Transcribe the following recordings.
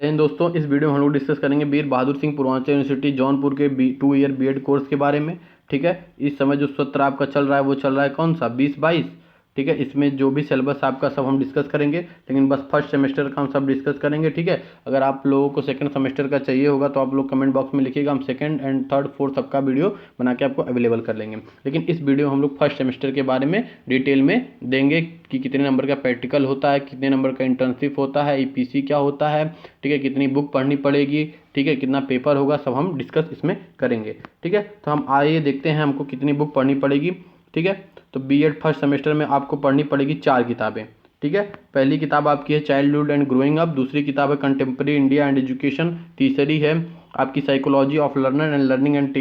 इन दोस्तों, इस वीडियो में हम लोग डिस्कस करेंगे वीर बहादुर सिंह पूर्वांचल यूनिवर्सिटी जौनपुर के 2 ईयर बीएड कोर्स के बारे में। ठीक है, इस समय जो सत्र आपका चल रहा है वो चल रहा है कौन सा 20-22। ठीक है, इसमें जो भी सिलेबस आपका सब हम डिस्कस करेंगे, लेकिन बस फर्स्ट सेमेस्टर का हम सब डिस्कस करेंगे। ठीक है, अगर आप लोगों को सेकंड सेमेस्टर का चाहिए होगा तो आप लोग कमेंट बॉक्स में लिखिएगा, हम सेकंड एंड थर्ड फोर्थ सबका वीडियो बना के आपको अवेलेबल कर लेंगे। लेकिन इस वीडियो हम लोग फर्स्ट सेमेस्टर के बारे में डिटेल में देंगे कि कितने नंबर का प्रैक्टिकल होता है, कितने नंबर का इंटर्नशिप होता है, ईपीसी क्या होता है, ठीक है, कितनी बुक पढ़नी पड़ेगी, ठीक है, कितना पेपर होगा, सब हम डिस्कस इसमें करेंगे। ठीक है, तो हम आइए देखते हैं हमको कितनी बुक पढ़नी पड़ेगी। ठीक है, तो बीएड फर्स्ट सेमेस्टर में आपको पढ़नी पड़ेगी 4 किताबें। ठीक है, पहली किताब आपकी है चाइल्डहुड एंड ग्रोइंग अप, दूसरी किताब है कंटेम्प्रेरी इंडिया एंड एजुकेशन, तीसरी है आपकी psychology of learner and learning and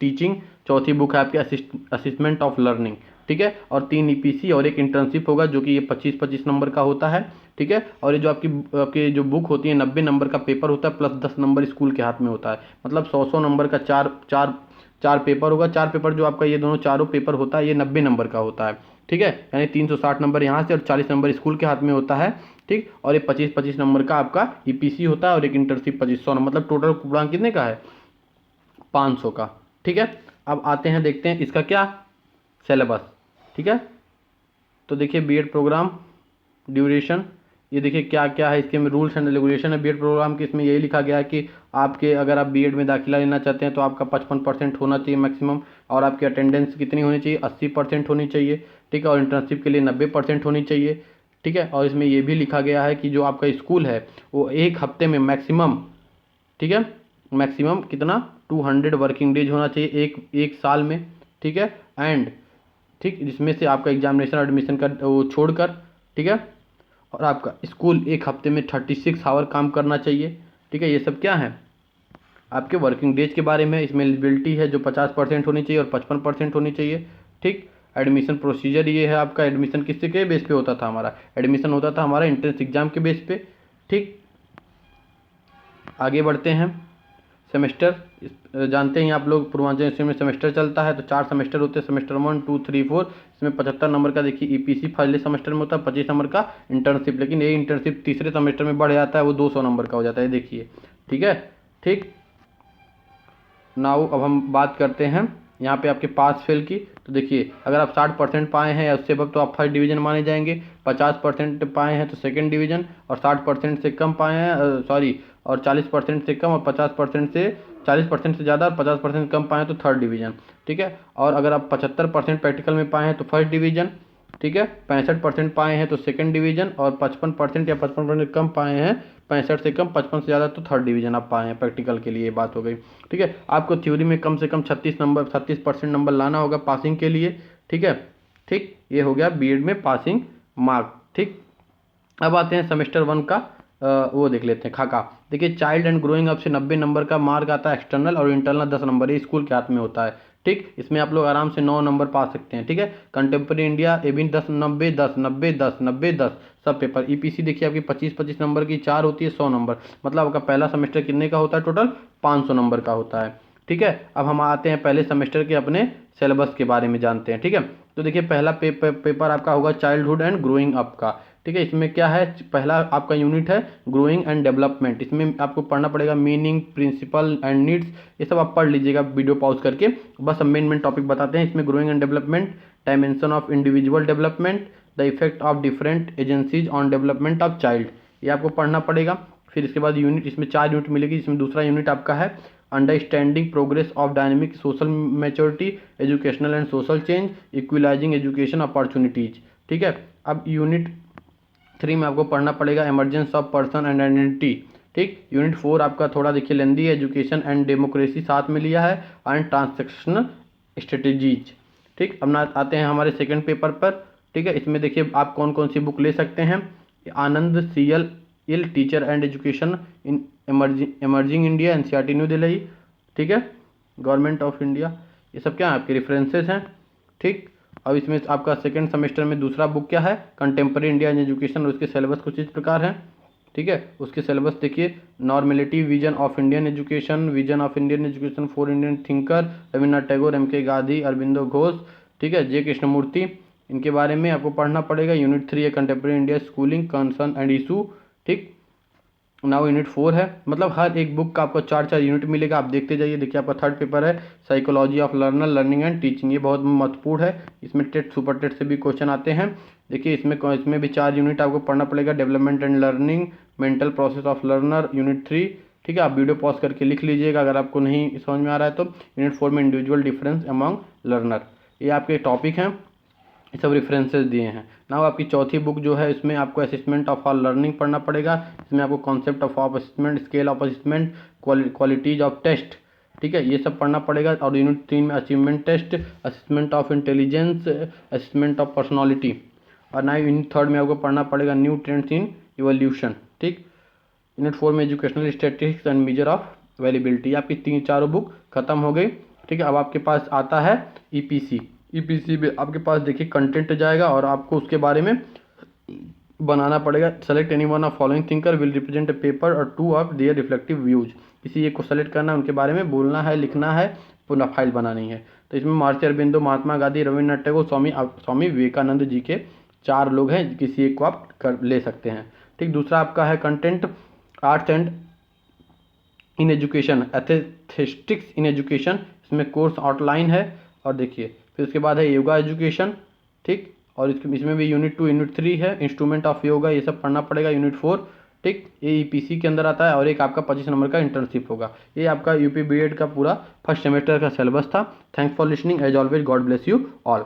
teaching, चौथी बुक है आपकी असिस्मेंट ऑफ लर्निंग। ठीक है, और 3 ईपीसी और एक इंटर्नशिप होगा जो कि ये 25-25 नंबर का होता है। ठीक है, और ये जो आपकी जो बुक होती है 90 नंबर का पेपर होता है, प्लस 10 नंबर स्कूल के हाथ में होता है, मतलब 100 नंबर का चार पेपर होगा। 4 पेपर जो आपका ये दोनों चारों पेपर होता है ये 90 नंबर का होता है। ठीक है, यानी 360 नंबर यहाँ से और 40 नंबर स्कूल के हाथ में होता है। ठीक, और ये 25-25 नंबर का आपका ईपीसी होता है और एक इंटर्नशिप 2500 नंबर, मतलब टोटल पूरा कितने का है 500 का। ठीक है, अब आते हैं देखते हैं इसका क्या सिलेबस। ठीक है, तो देखिए बीएड प्रोग्राम ड्यूरेशन, ये देखिए क्या क्या है इसके में रूल्स एंड रेगुलेशन है बीएड प्रोग्राम के। इसमें यही लिखा गया है कि आपके अगर आप बीएड में दाखिला लेना चाहते हैं तो आपका 55% होना चाहिए मैक्सिमम, और आपकी अटेंडेंस कितनी होनी चाहिए 80% होनी चाहिए। ठीक है, और इंटर्नशिप के लिए 90% होनी चाहिए। ठीक है, और इसमें यह भी लिखा गया है कि जो आपका स्कूल है वो एक हफ्ते में मैक्सिमम, ठीक है, मैक्सिमम कितना 200 वर्किंग डेज होना चाहिए एक साल में। ठीक है, एंड ठीक, जिसमें से आपका एग्जामिनेशन एडमिशन का वो छोड़कर, ठीक है, और आपका स्कूल एक हफ्ते में 36 आवर काम करना चाहिए। ठीक है, ये सब क्या है आपके वर्किंग डेज के बारे में। इसमें एलिजिबिलिटी है जो 50% होनी चाहिए और 55% होनी चाहिए। ठीक, एडमिशन प्रोसीजर ये है आपका, एडमिशन किसके के बेस पे होता था हमारा, एडमिशन होता था हमारा एंट्रेंस एग्जाम के बेस पे। ठीक, आगे बढ़ते हैं। सेमेस्टर जानते हैं आप लोग पूर्वांचल में सेमेस्टर चलता है तो 4 सेमेस्टर होते हैं, सेमेस्टर 1, 2, 3, 4। इसमें 75 नंबर का देखिए ईपीसी पहले सेमेस्टर में होता है, 25 नंबर का इंटर्नशिप, लेकिन ये इंटर्नशिप तीसरे सेमेस्टर में बढ़ जाता है, वो 200 नंबर का हो जाता है, देखिए। ठीक है, ठीक, नाउ अब हम बात करते हैं यहाँ पे आपके पास फेल की। तो देखिए अगर आप 60% पाए हैं या उससे अब तो आप फर्स्ट डिवीजन माने जाएंगे, 50% पाए हैं तो सेकंड डिवीजन, और 60% से कम पाए हैं और 40% से कम और 50% से 40% से ज़्यादा और 50% कम पाए हैं तो थर्ड डिवीजन। ठीक है, और अगर आप 75% प्रैक्टिकल में पाए हैं तो फर्स्ट डिवीजन। ठीक है, 65% पाए हैं तो सेकंड डिवीजन, और 55% या 55% कम पाए हैं, 65 से कम 55 से ज़्यादा तो थर्ड डिवीजन आप पाए हैं प्रैक्टिकल के लिए, ये बात हो गई। ठीक है, आपको थ्योरी में कम से कम 36% नंबर लाना होगा पासिंग के लिए। ठीक है, ठीक, ये हो गया बीएड में पासिंग मार्क। ठीक, अब आते हैं सेमेस्टर 1 का वो देख लेते हैं खाका। देखिए चाइल्ड एंड ग्रोइंग अप से 90 नंबर का मार्क आता है एक्सटर्नल, और इंटरनल 10 नंबर, ये स्कूल के हाथ में होता है। ठीक, इसमें आप लोग आराम से 9 नंबर पा सकते हैं। ठीक है, कंटेम्प्रेरी इंडिया ये भी 10 90 10 90 10 90 10 सब पेपर। ईपीसी देखिए आपकी 25-25 नंबर की 4 होती है, 100 नंबर, मतलब आपका पहला सेमेस्टर कितने का होता है टोटल 500 नंबर का होता है। ठीक है, अब हम आते हैं पहले सेमेस्टर के अपने सिलेबस के बारे में जानते हैं। ठीक है, तो देखिए पहला पेपर आपका होगा चाइल्डहुड एंड ग्रोइंग अप का। ठीक है, इसमें क्या है, पहला आपका यूनिट है ग्रोइंग एंड डेवलपमेंट। इसमें आपको पढ़ना पड़ेगा मीनिंग, प्रिंसिपल एंड नीड्स, ये सब आप पढ़ लीजिएगा वीडियो पॉज करके। बस हम मेन टॉपिक बताते हैं इसमें। Growing and development, dimension of individual development, the effect of different agencies on development of child, ये आपको पढ़ना पड़ेगा। फिर इसके बाद यूनिट, इसमें 4 यूनिट मिलेगी, जिसमें दूसरा यूनिट आपका है understanding progress of dynamic social maturity, educational and social change, equalising education opportunities. ठीक है, अब यूनिट 3 में आपको पढ़ना पड़ेगा emergence of person and identity. ठीक, यूनिट 4 आपका थोड़ा देखिए लेंदी है, एजुकेशन एंड डेमोक्रेसी साथ में लिया है, एंड ट्रांसैक्शनल स्ट्रेटेजीज। ठीक, अब ना आते हैं हमारे सेकंड पेपर पर। ठीक है, इसमें देखिए आप कौन कौन सी बुक ले सकते हैं। आनंद सीएल इल teacher and education in emerging India, NCERT New Delhi. ठीक है, गवर्नमेंट ऑफ इंडिया, ये सब क्या है आपके रेफरेंसेस हैं। ठीक, अब इसमें आपका सेकंड सेमेस्टर में दूसरा बुक क्या है कंटेम्प्रेरी इंडिया इन एजुकेशन, और उसके सिलेबस कुछ इस प्रकार है। ठीक है, उसके सिलेबस देखिए normality, vision of Indian education, vision of Indian education for Indian thinker, Rabindranath Tagore, MK. Gandhi, Aurobindo Ghosh, ठीक है, जे कृष्णमूर्ति, इनके बारे में आपको पढ़ना पड़ेगा। यूनिट 3 है contemporary India schooling concern and issue. ठीक, नाउ यूनिट 4 है, मतलब हर एक बुक का आपको 4-4 यूनिट मिलेगा। आप देखते जाइए। देखिए आपका थर्ड पेपर है psychology of learner, learning and teaching. ये बहुत महत्वपूर्ण है, इसमें टेट सुपर टेट से भी क्वेश्चन आते हैं। देखिए इसमें भी 4 यूनिट आपको पढ़ना पड़ेगा। Development and learning, mental process of learner, unit 3। ठीक है, आप वीडियो पॉज करके लिख लीजिएगा अगर आपको नहीं समझ में आ रहा है तो। यूनिट 4 में इंडिविजुअल डिफरेंस अमंग लर्नर, ये आपके टॉपिक हैं, ये सब रेफरेंसेस दिए हैं। नाउ आपकी चौथी बुक जो है इसमें आपको असेसमेंट ऑफ ऑल लर्निंग पढ़ना पड़ेगा। इसमें आपको concept of assessment, scale of assessment, qualities of test, ठीक है, ये सब पढ़ना पड़ेगा। और यूनिट 3 में achievement test, assessment of intelligence, assessment of personality. और ना यूनिट 3 में आपको पढ़ना पड़ेगा न्यू ट्रेंड्स इन इवोल्यूशन। ठीक, यूनिट 4 में educational statistics and measure of valuability. आपकी 3-4 बुक खत्म हो गई। ठीक है, अब आपके पास आता है ईपीसी। ईपीसी में आपके पास देखिए कंटेंट जाएगा और आपको उसके बारे में बनाना पड़ेगा। Select any one of following thinker will represent a paper और 2 ऑफ देयर रिफ्लेक्टिव व्यूज। किसी एक को सेलेक्ट करना है, उनके बारे में बोलना है, लिखना है, पुनः फाइल बनानी है। तो इसमें महर्षि अरबिंदो, महात्मा गांधी, रविन्द्रनाथ टैगोर, स्वामी विवेकानंद जी के 4 लोग हैं, किसी एक को आप ले सकते हैं। ठीक, दूसरा आपका है content arts and in education, aesthetics in education, इसमें कोर्स आउटलाइन है। और देखिए फिर उसके बाद है योगा एजुकेशन। ठीक, और इसमें भी यूनिट 2 यूनिट 3 है, इंस्ट्रूमेंट ऑफ योगा, ये सब पढ़ना पड़ेगा। यूनिट 4, ठीक, ये ईपीसी के अंदर आता है। और एक आपका 25 नंबर का इंटर्नशिप होगा। ये आपका यूपी बीएड का पूरा फर्स्ट सेमेस्टर का सिलेबस था। Thanks for listening, as always God bless you all.